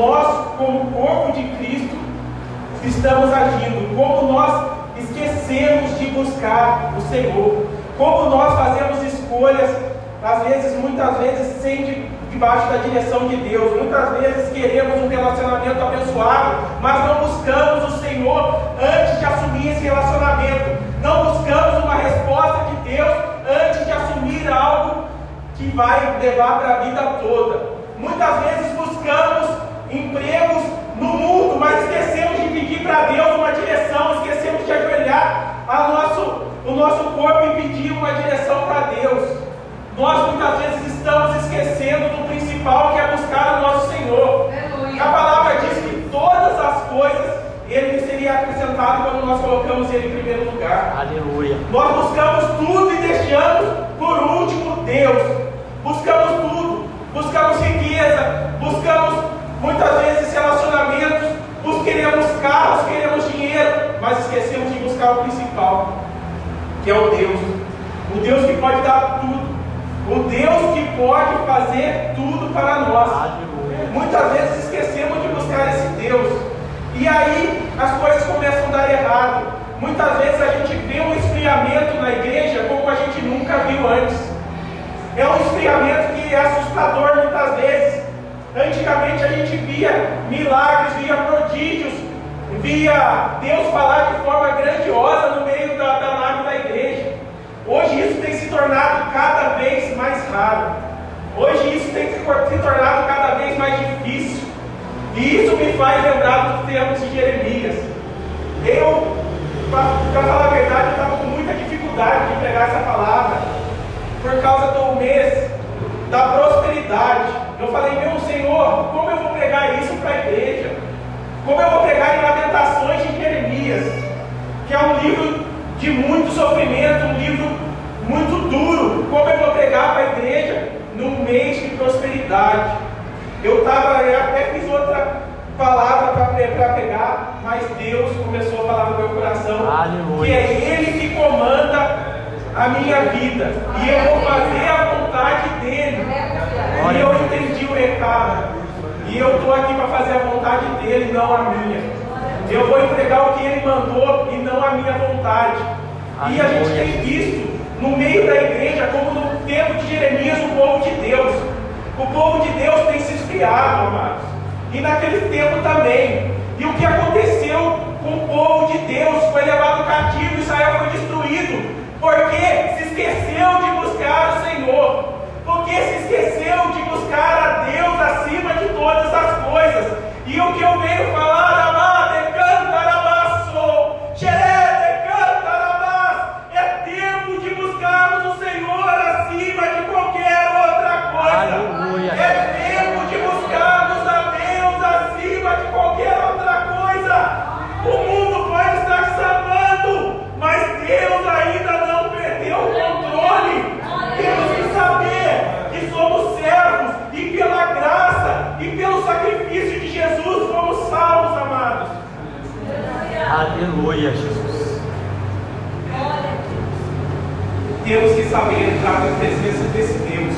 nós, como corpo de Cristo, estamos agindo, como nós esquecemos de buscar o Senhor, como nós fazemos escolhas, às vezes, muitas vezes, debaixo da direção de Deus. Muitas vezes queremos um relacionamento abençoado, mas não buscamos o Senhor antes de assumir esse relacionamento. Não buscamos uma resposta de Deus antes de assumir algo que vai levar para a vida toda. Muitas vezes buscamos empregos no mundo, mas esquecemos de pedir para Deus uma direção, esquecemos de ajoelhar o nosso corpo e pedir uma direção para Deus. Nós muitas vezes estamos esquecendo do principal, que é buscar o nosso Senhor. Aleluia. A palavra diz que todas as coisas Ele seria acrescentado quando nós colocamos Ele em primeiro lugar. Aleluia. Nós buscamos tudo e deixamos por último Deus. Buscamos tudo, buscamos riqueza, buscamos muitas vezes relacionamentos, queremos carros, queremos dinheiro, mas esquecemos de buscar o principal, que é o Deus que pode dar tudo. O Deus que pode fazer tudo para nós. Muitas vezes esquecemos de buscar esse Deus. E aí as coisas começam a dar errado. Muitas vezes a gente vê um esfriamento na igreja como a gente nunca viu antes. É um esfriamento que é assustador muitas vezes. Antigamente a gente via milagres, via prodígios, via Deus falar de forma grandiosa no meio da nave da igreja. Hoje isso tem se tornado cada vez mais raro. Hoje isso tem se tornado cada vez mais difícil. E isso me faz lembrar dos tempos de Jeremias. Para falar a verdade, eu estava com muita dificuldade de pegar essa palavra, por causa do mês da prosperidade. Eu falei, meu Senhor, como eu vou pregar isso para a igreja? Como eu vou pregar em Lamentações de Jeremias, que é um livro de muito sofrimento, um livro muito duro? Como eu vou pregar para a igreja num mês de prosperidade? Eu até fiz outra palavra para pregar, mas Deus começou a falar no meu coração. Aleluia. Que é Ele que comanda a minha vida, e eu vou fazer a vontade dEle. E eu entendi o recado, e eu estou aqui para fazer a vontade dEle, não a minha. Eu vou entregar o que Ele mandou e não a minha vontade. E a gente tem visto no meio da igreja, como no tempo de Jeremias, o povo de Deus. O povo de Deus tem se esfriado, amados. E naquele tempo também. E o que aconteceu com o povo de Deus? Foi levado cativo, Israel foi destruído, porque se esqueceu de buscar o Senhor. Porque se esqueceu de buscar a Deus acima de todas as coisas. E o que eu venho falar, amado, canta, arabaço, xerede, canta, arabás, é tempo de buscarmos o Senhor acima de qualquer outra coisa. Aleluia. É tempo de buscarmos a Deus acima de qualquer outra coisa. O mundo pode estar desabando, mas Deus ainda não perdeu o controle. Temos que saber que somos servos, e pela graça e pelo sacrifício de Jesus fomos salvos, amados. Aleluia, Jesus. Temos que saber entrar na presença desse Deus.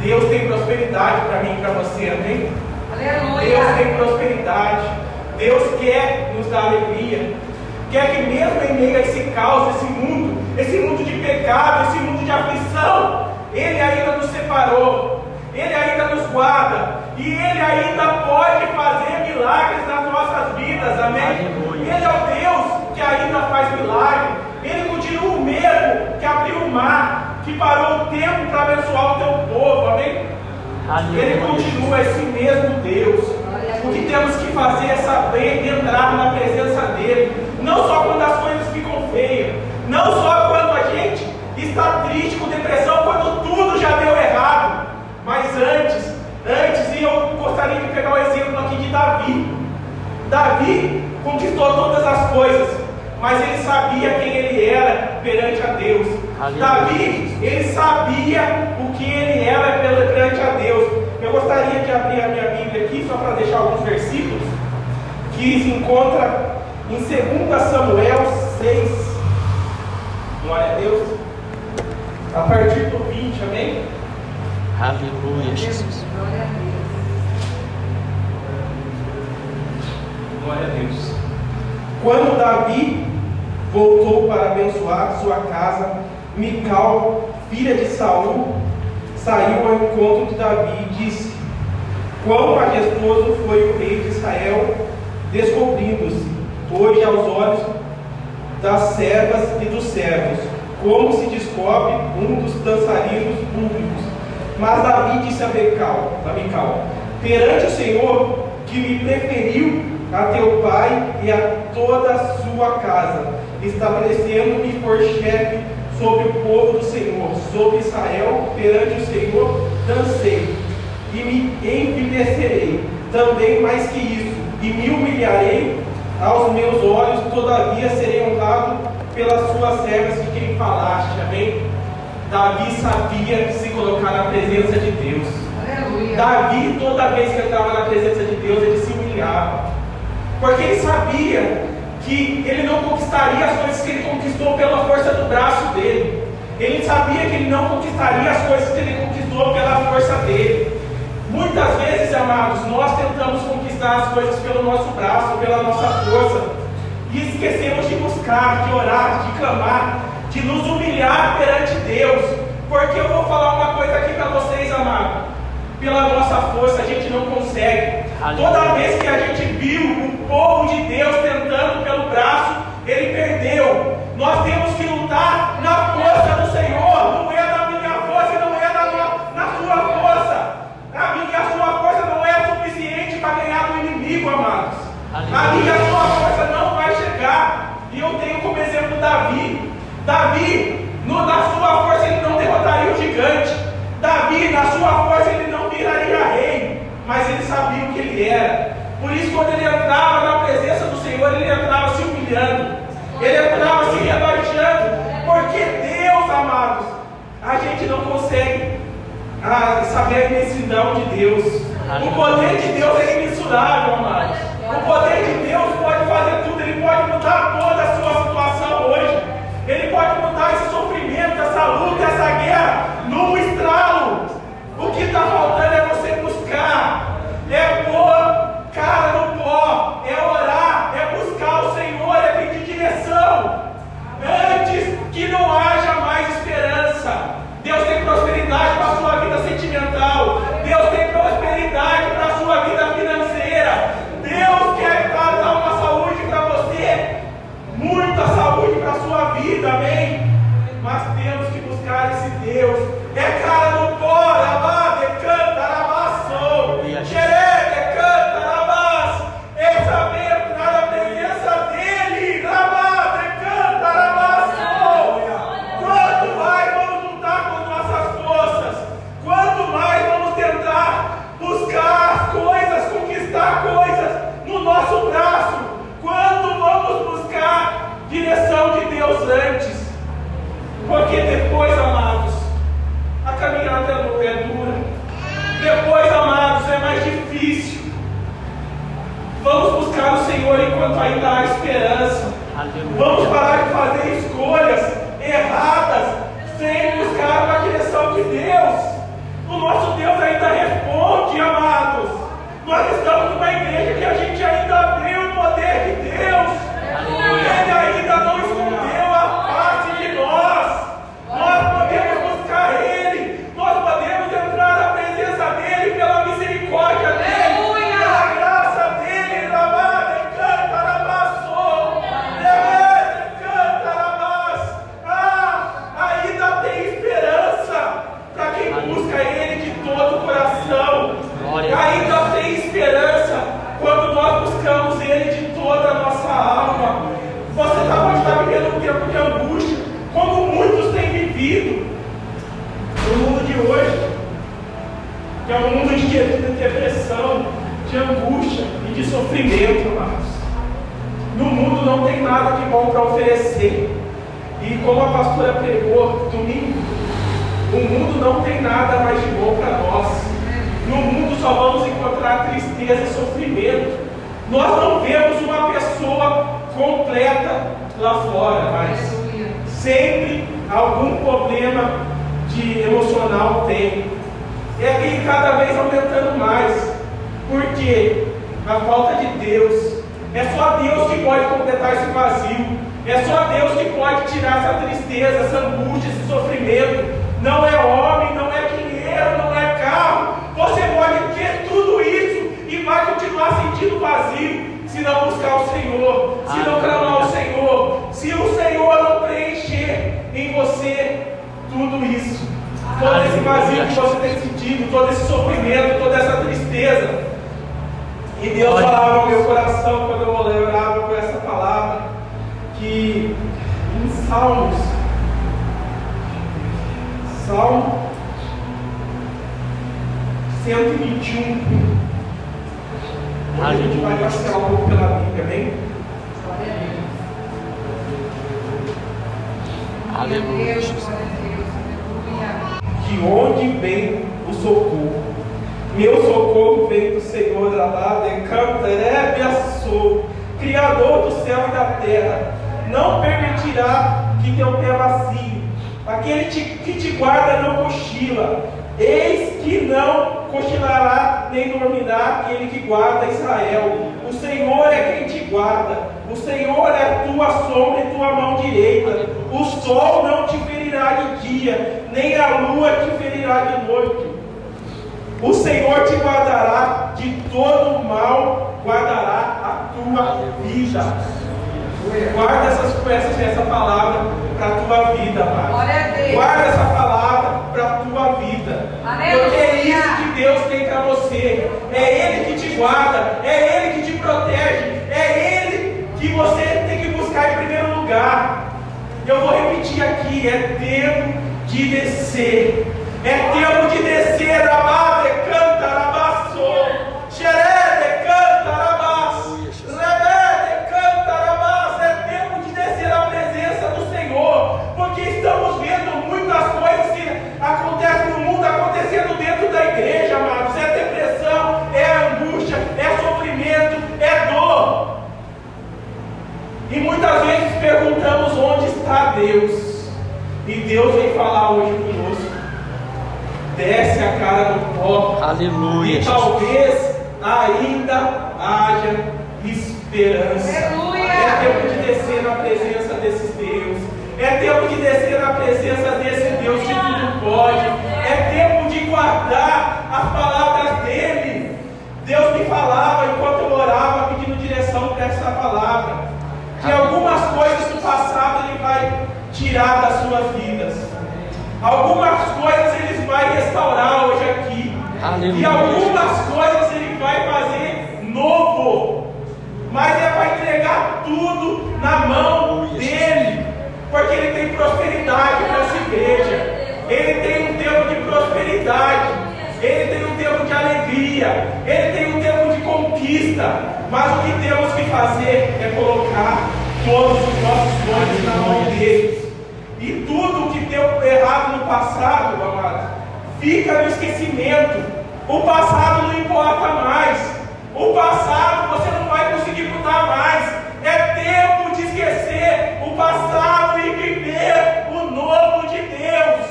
Deus tem prosperidade para mim e para você, amém? Aleluia. Deus tem prosperidade. Deus quer nos dar alegria. Quer que mesmo em meio a esse caos, esse mundo de pecado, esse mundo de aflição, Ele ainda nos separou, Ele ainda nos guarda, e Ele ainda pode fazer milagres nas nossas vidas, amém? Aleluia. Ele é o Deus que ainda faz milagre. Ele continua o mesmo que abriu o mar, que parou o tempo para abençoar o teu povo, amém? Aleluia. Ele continua esse mesmo Deus. O que temos que fazer é saber entrar na presença dEle, não só quando as coisas ficam feias, não só quando a gente está triste, com depressão, quando tudo já deu errado, mas antes, e eu gostaria de pegar o exemplo aqui de Davi. Davi conquistou todas as coisas, mas ele sabia quem ele era perante a Deus. Aleluia. Davi, ele sabia o que ele era perante a Deus. Eu gostaria de abrir a minha Bíblia aqui, só para deixar alguns versículos, que se encontra em 2 Samuel 6. Glória a Deus. A partir do 20, amém? Aleluia, Jesus. Glória a Deus. a Deus. Quando Davi voltou para abençoar sua casa, Mical, filha de Saul, saiu ao encontro de Davi e disse: quão majestoso foi o rei de Israel, descobrindo-se hoje aos olhos das servas e dos servos, como se descobre um dos dançarinos públicos. Mas Davi disse a Mical: perante o Senhor, que me preferiu a teu pai e a toda a sua casa, estabelecendo-me por chefe sobre o povo do Senhor, sobre Israel, perante o Senhor dancei, e me envilecerei, também mais que isso, e me humilharei aos meus olhos, todavia serei honrado pelas suas servas de quem falaste. Amém? Davi sabia se colocar na presença de Deus. Aleluia. Davi, toda vez que entrava na presença de Deus, ele se humilhava, porque ele sabia que ele não conquistaria as coisas que ele conquistou pela força do braço dele. Ele sabia que ele não conquistaria as coisas que ele conquistou pela força dele. Muitas vezes, amados, nós tentamos conquistar as coisas pelo nosso braço, pela nossa força, e esquecemos de buscar, de orar, de clamar, de nos humilhar perante Deus. Porque eu vou falar uma coisa aqui para vocês, amados: pela nossa força a gente não consegue. Toda vez que a gente viu o povo de Deus tentando pelo braço, ele perdeu. Nós temos que lutar na força do Senhor. Não é na minha força e não é na sua força. A minha e a sua força não é suficiente para ganhar do inimigo, amados. A minha e a sua força não vai chegar. E eu tenho como exemplo Davi. Davi, na sua força ele não derrotaria o gigante. Davi, na sua força ele não viraria rei, mas ele sabia o que ele era. Por isso, quando ele entrava na presença do Senhor, ele entrava se humilhando, ele entrava se rebaixando, porque Deus, amados, a gente não consegue saber a imensidão de Deus. O poder de Deus é imensurável, amados. O poder de Deus pode fazer tudo. Ele pode mudar toda a sua situação hoje. Ele pode mudar esse sofrimento, essa luta, essa guerra num estralo. O que está faltando é você buscar, é pôr cara no pó, é orar, é buscar o Senhor, é pedir direção, antes que não haja mais esperança. Deus tem prosperidade para a sua vida sentimental, Deus tem prosperidade para a sua vida financeira, Deus quer dar uma saúde para você, muita saúde para a sua vida, amém? Mas temos que buscar esse Deus. É cara no pó, lavada, canta, lavaçou, xerebe, canta, lavas, é saber entrar na presença dele, lavada, canta, lavaçou. Quanto mais vamos lutar com nossas forças, quanto mais vamos tentar buscar coisas, conquistar coisas no nosso braço, quanto vamos buscar direção de Deus antes, porque depois, amados, a caminhada é dura. Depois, amados, é mais difícil. Vamos buscar o Senhor enquanto ainda há esperança. Vamos parar de fazer escolhas erradas sem buscar uma direção de Deus. O nosso Deus ainda responde, amados. Nós estamos numa igreja que a gente ainda vê o poder de Deus. Ele ainda não escondeu a face de nós. Nós podemos buscar Ele, nós podemos entrar na presença dEle pela misericórdia dEle, pela graça dEle. Canta, lavaçou, canta, lavas. Ainda tem esperança para quem busca Ele de todo o coração. Ainda tem esperança quando nós buscamos Ele de toda a nossa alma. Você pode estar vivendo um tempo de angústia, como muitos têm vivido no mundo de hoje, que é um mundo de depressão, de angústia e de sofrimento, amados. No mundo não tem nada de bom para oferecer. E como a pastora pregou domingo, o mundo não tem nada mais de bom para nós. No mundo só vamos encontrar tristeza e sofrimento. Nós não vemos uma pessoa completa lá fora, mas sempre algum problema de emocional tem. E cada vez aumentando mais. Porque a falta de Deus É só Deus que pode completar esse vazio. É só Deus que pode tirar essa tristeza, essa angústia, esse sofrimento. Não é homem, não é dinheiro, não é carro. Você pode ter tudo isso e vai continuar sentindo vazio se não buscar o Senhor, se não clamar o Senhor, se o Senhor não preencher em você tudo isso. Todo esse vazio que você tem sentido, todo esse sofrimento, toda essa tristeza. E Deus falava ao meu coração quando eu orava com essa palavra, que em Salmo 121, a gente vai passear um pouco pela Bíblia, amém? Aleluia. De onde vem o socorro? Meu socorro vem do Senhor, Criador do céu e da terra. Não permitirá que teu pé vacile. Aquele que te guarda não cochila. Eis que não cochilará nem dormirá aquele que guarda Israel. O Senhor é quem te guarda. O Senhor é tua sombra e tua mão direita. O sol não te ferirá de dia, nem a lua te ferirá de noite. O Senhor te guardará de todo mal, guardará a tua vida. Guarda essa palavra para a tua vida, Pai. Guarda essa palavra para a tua vida. Porque é isso que Deus tem para você. É Ele que te guarda, é Ele que te protege, é Ele que você tem que buscar em primeiro lugar. Eu vou repetir aqui: é tempo de descer. É tempo de descer, Rabade, canta, Rabassou, Xerede, canta, Rabass, Lebede, canta, Rabass. É tempo de descer a presença do Senhor, porque estamos vendo muitas coisas que acontecem no mundo acontecendo dentro da igreja, amados. É depressão, é angústia, é sofrimento, é dor. E muitas vezes perguntamos onde está Deus, e Deus vem falar hoje conosco. Desce a cara no pó. Aleluia. E talvez ainda haja esperança. Aleluia. É tempo de descer na presença desse Deus. É tempo de descer na presença desse Deus que tudo pode. É tempo de guardar as palavras dele. Deus me falava enquanto eu orava, pedindo direção para essa palavra, que algumas coisas do passado ele vai tirar das suas vidas. Algumas coisas Ele vai restaurar hoje aqui. Aleluia. E algumas coisas Ele vai fazer novo. Mas Ele vai entregar tudo na mão dEle. Porque Ele tem prosperidade para essa igreja. Ele tem um tempo de prosperidade. Ele tem um tempo de alegria. Ele tem um tempo de conquista. Mas o que temos que fazer é colocar todos os nossos sonhos na mão dEle. E tudo que deu errado no passado, amado, fica no esquecimento. O passado não importa mais. O passado você não vai conseguir mudar mais. É tempo de esquecer o passado e viver o novo de Deus.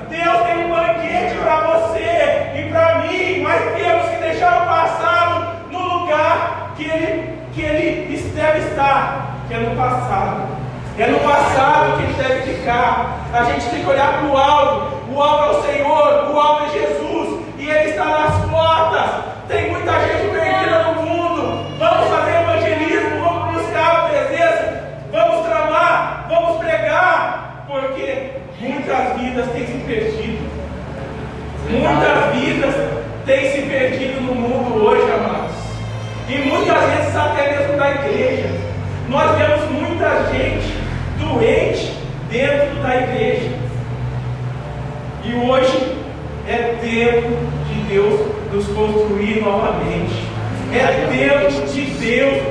Deus tem um banquete para você e para mim, mas temos que deixar o passado no lugar que ele deve estar, que é no passado. É no passado que ele deve ficar. A gente tem que olhar para o alvo. O alvo é o Senhor, o alvo é Jesus, e Ele está nas portas. Tem muita gente perdida no mundo. Vamos fazer evangelismo, vamos buscar a presença, vamos clamar, vamos pregar, porque muitas vidas têm se perdido. Muitas vidas têm se perdido no mundo hoje, amados. E muitas vezes até mesmo da igreja. Nós vemos muita gente doente dentro da igreja. E hoje é tempo de Deus nos construir novamente. É tempo de Deus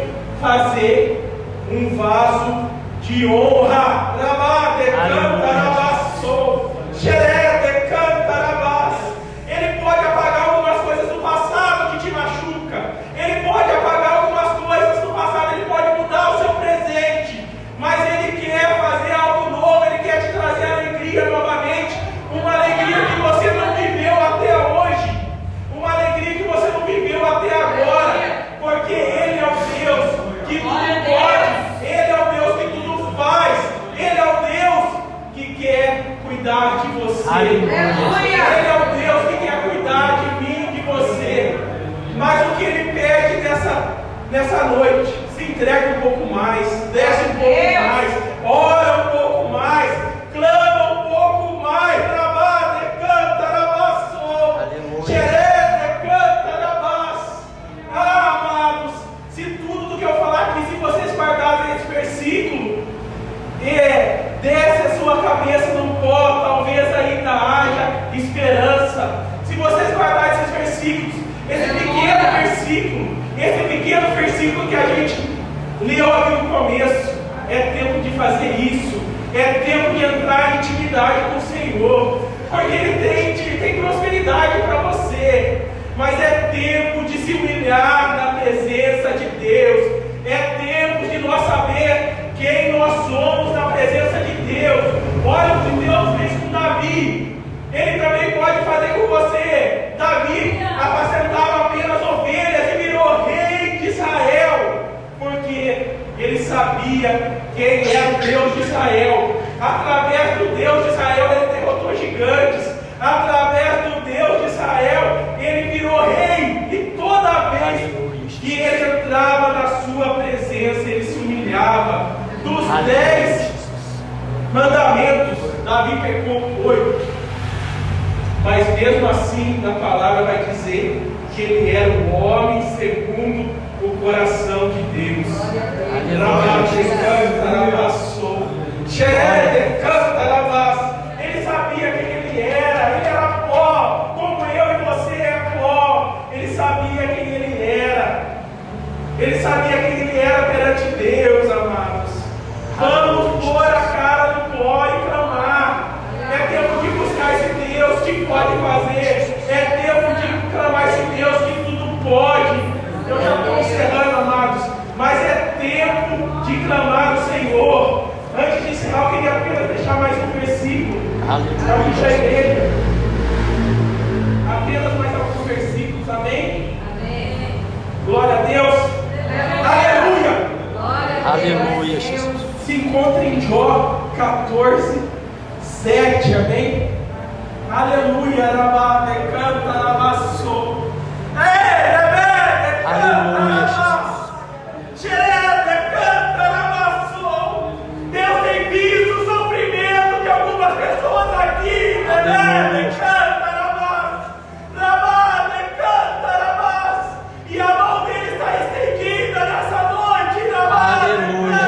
fazer um vaso de honra. Rabade, canta, rabassou, xerede, canta, rabás. Ele pode apagar algumas coisas do passado que te machuca. Ele pode apagar algumas coisas do passado. Ele pode mudar o seu presente. Mas Ele quer fazer algo novo. Ele quer te trazer alegria novamente. Uma alegria que você não viveu até hoje. Uma alegria que você não viveu até agora. Porque Ele é o Deus que nessa noite, se entrega um pouco mais, desce um pouco mais, ora um pouco mais, clama um pouco mais, rabade, canta, rabaçou, xerede, canta, rabas. Amados, se tudo do que eu falar aqui, se vocês guardarem esse versículo, desce a sua cabeça no pó, talvez ainda haja esperança. Se vocês guardarem esses versículos, esse pequeno versículo que a gente leu aqui no começo, é tempo de fazer isso, é tempo de entrar em intimidade com o Senhor, porque Ele tem prosperidade para você, mas é tempo de se humilhar na presença de Deus, é tempo de nós saber quem nós somos na presença de Deus. Olha o que Deus fez com Davi, Ele também pode fazer com você. Davi apacentava apenas ovelhas e virou rei de Israel, porque ele sabia quem era o Deus de Israel. Através do Deus de Israel ele derrotou gigantes, através do Deus de Israel ele virou rei, e toda vez que ele entrava na sua presença ele se humilhava. Dos 10 mandamentos, Davi pecou 8. Mas mesmo assim, na palavra vai dizer que ele era um homem segundo o coração de Deus. Ele sabia quem ele era pó, como eu e você é pó. Ele sabia quem ele era. Ele sabia quem ele era perante Deus, amados. Vamos pôr a cara no pó e clamar. É tempo de buscar esse Deus que pode fazer. É tempo de clamar esse Deus que tudo pode. Eu já estou encerrando, amados, mas é tempo de clamar o Senhor. Antes de encerrar, eu queria apenas deixar mais um versículo para a igreja. Apenas mais alguns versículos, amém? Amém. Glória a Deus. Aleluia. Aleluia, Jesus. Se encontra em Jó 14, 7, amém? Aleluia, rabate, canta, rabaçou. Aleluia, Jesus. Deus tem visto o sofrimento de algumas pessoas aqui. E a mão dele está estendida nessa noite. Aleluia,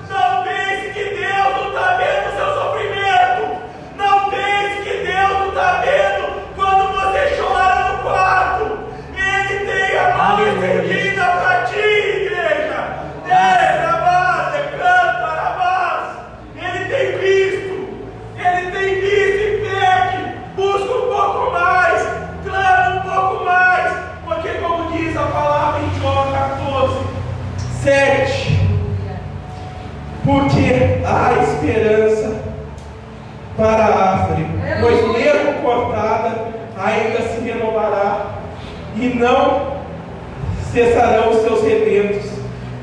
não pense que Deus não está vendo o seu sofrimento. Não pense que Deus não está vendo quando você chora no quarto. Ele tem a mão estendida para ti, igreja. Ele tem visto. Ele tem visto e pede. Busca um pouco mais. Clama um pouco mais. Porque como diz a palavra em Jó 14, 7. Porque há esperança para a árvore, pois mesmo cortada, ainda se renovará, e não cessarão os seus rebentos,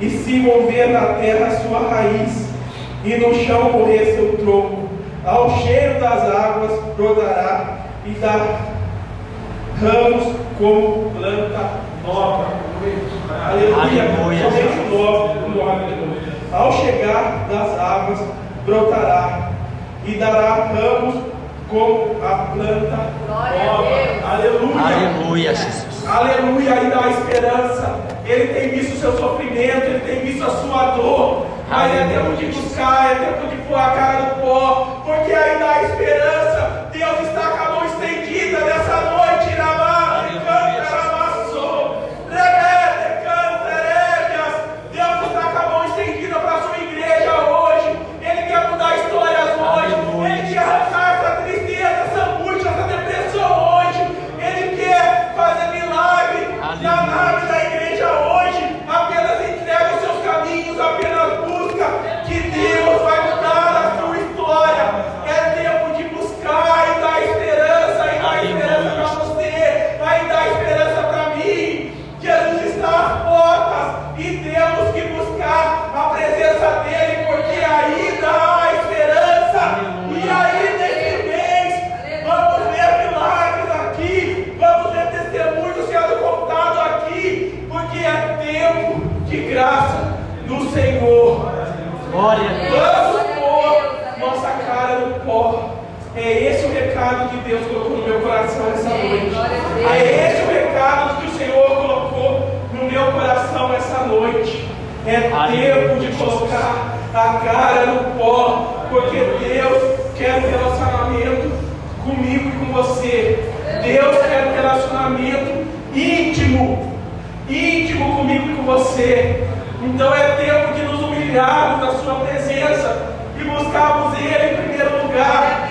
e se mover na terra a sua raiz, e no chão correr seu tronco. Ao cheiro das águas brotará, e dá ramos como planta nova. Aleluia. Somente o nome. Ao chegar das águas brotará, e dará ramos como a planta nova. Aleluia. Aleluia, Jesus. Aleluia, ainda há esperança. Ele tem visto o seu sofrimento, ele tem visto a sua dor, mas é tempo de buscar, é tempo de pôr a cara no pó, porque ainda há esperança. Deus está com a mão estendida nessa noite, Namá, canta, Ramassou, Rebete, canta, Rébias. Deus está com a mão estendida para a sua igreja hoje. Ele quer mudar histórias hoje, ele quer arrancar essa tristeza, essa angústia, essa depressão hoje. Ele quer fazer milagre na nave da igreja hoje. Apenas entrega os seus caminhos, apenas busca, que Deus vai mudar a sua história. É tempo de buscar. graça do Senhor. Glória a Deus. Vamos pôr nossa cara no pó. É esse o recado que Deus colocou no meu coração essa noite. É esse o recado que o Senhor colocou no meu coração essa noite. É tempo de colocar a cara no pó, porque Deus quer um relacionamento comigo e com você. Deus quer um relacionamento íntimo comigo e com você. Então é tempo de nos humilharmos na sua presença e buscarmos Ele em primeiro lugar,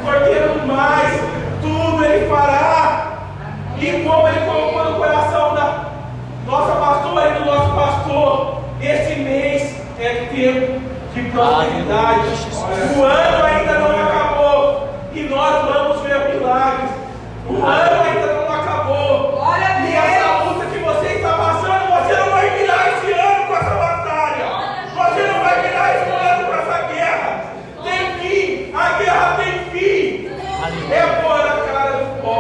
porque no mais tudo Ele fará. E como Ele colocou no coração da nossa pastora e do nosso pastor, esse mês é tempo de prosperidade. O ano ainda não acabou e nós vamos ver milagres. O ano ainda não acabou. E essa luta que você está passando, você não vai virar esse ano com essa batalha. Você não vai virar esse ano com essa guerra. Tem fim, a guerra tem fim. É pôr a cara no pó,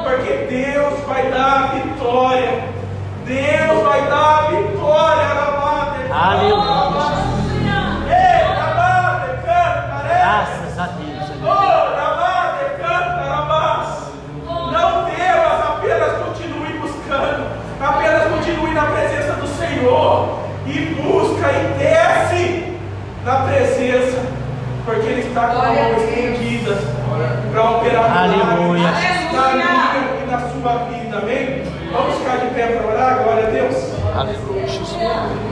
porque Deus vai dar a vitória. Deus vai dar a vitória. Aleluia. Graças a Deus. Não temas, apenas continue buscando, apenas continue na presença do Senhor e busca e desce na presença, porque Ele está com a mão estendida para operar Aleluia. na minha e na sua vida, amém? Vamos ficar de pé para orar, glória a Deus. Aleluia, Jesus.